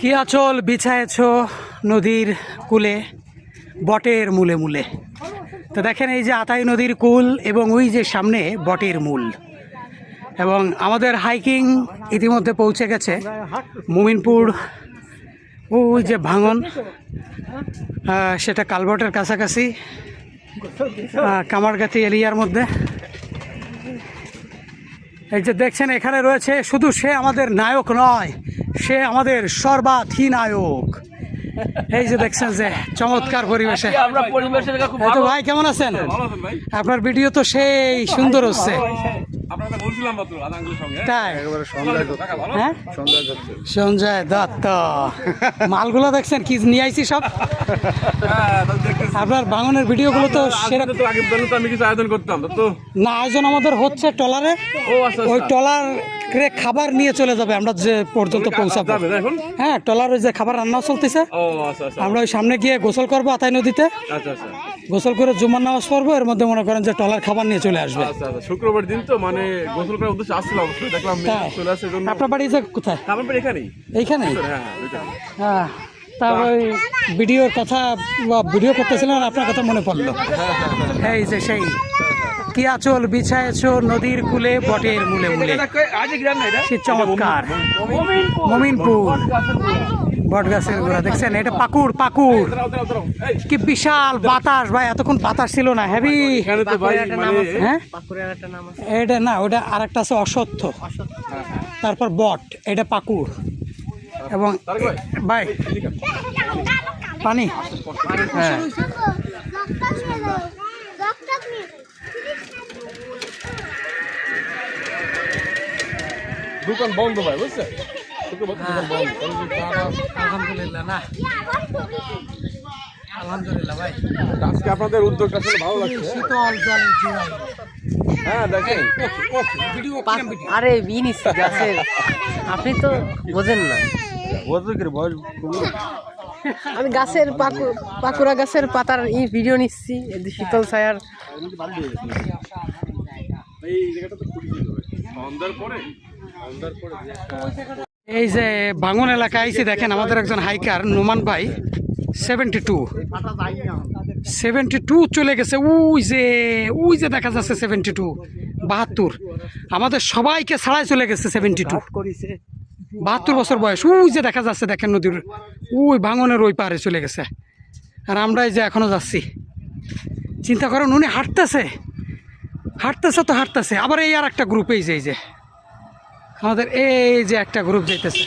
কি আঁচল বিছায়েছ নদীর কূলে বটের মূলে মূলে। তো দেখেন এই যে আতাই নদীর কূল এবং ওই যে সামনে বটের মূল, এবং আমাদের হাইকিং ইতিমধ্যে পৌঁছে গেছে মুমিনপুর। ওই যে ভাঙন, সেটা কালবটের কাছাকাছি কামারগাতি এরিয়ার মধ্যে। এই যে দেখছেন এখানে রয়েছে, শুধু সে আমাদের নায়ক নয়, সে আমাদের সর্বাধিনায়ক। এই যে দেখছেন যে চমৎকার পরিবেশে। তো ভাই কেমন আছেন? আপনার ভিডিও তো সেই সুন্দর হচ্ছে। সঞ্জয় দত্ত মালগুলো দেখছেন কি নিয়ে আইছি সব। আপনার ভাঙনের ভিডিওগুলো তো সেরকম আয়োজন করতাম না, আয়োজন আমাদের হচ্ছে ট্রলারে। ওই ট্রলার খাবার নিয়ে চলে যাবে আমরা যে পর্যন্ত পৌঁছাবো। হ্যাঁ, ট্রলারে যে খাবার রান্নাও চলতেছে। আমরা ওই সামনে গিয়ে গোসল করবো আতাই নদীতে। গোসল করে জুমার নামাজ পড়বো, এর মধ্যে মনে করেন যে ট্রলার খাবার নিয়ে চলে আসবে। শুক্রবার দিন তো মানে গোসল করার উদ্দেশ্যে আসছিলাম, দেখলাম চলে আসছে। আপনার বাড়ি যে কোথায়? আমার বাড়ি এখানেই। এইখানে? হ্যাঁ, তারপর ভিডিওর কথা ভিডিও করতেছিলেন, আপনার কথা মনে পড়লো। এই যে সেই কি আঁচল বিছায়েছ নদীর কূলে বটের মূলে মূলে, সে চমৎকার মুমিনপুর বট গাছের গোড়া। দেখছেন এটা পাকুড়, পাকুড় কি বিশাল বাতাস ভাই, এতক্ষণ বাতাস ছিল না, হেভি। হ্যাঁ, এটা না, ওটা আর একটা আছে অশ্বত্থ, তারপর বট, এটা পাকুড়। এবং ভাই পানি, হ্যাঁ দোকান বন্ধ ভাই, বুঝছেন? আলহামদুলিল্লাহ, না আলহামদুলিল্লাহ ভাই, আজকে আপনাদের উদ্যোগটা আসলে ভালো লাগছে। শীতল জলের জোয়ার। হ্যাঁ দেখেন, আরে বিনিস গাছের, আপনি তো বোঝেন না। আমি গাছের পাকুড়া গাছের পাতার এই ভিডিও নিচ্ছি, শীতল ছায়ার। এই যে ভাঙন এলাকা আইছি, দেখেন আমাদের একজন হাইকার নোমান ভাই 72 চলে গেছে। ওই যে দেখা যাচ্ছে 72, 72 আমাদের সবাইকে ছাড়াই চলে গেছে। 72 বছর বয়স। ওই যে দেখা যাচ্ছে, দেখেন নদীর ওই ভাঙনের ওই পারে চলে গেছে, আর আমরাই যে এখনো যাচ্ছি। চিন্তা করেন, উনি হাঁটতেছে তো হাঁটতেছে, আবার এই আর একটা গ্রুপ, এই যে আমাদের এই যে একটা গ্রুপ যাইতেছে।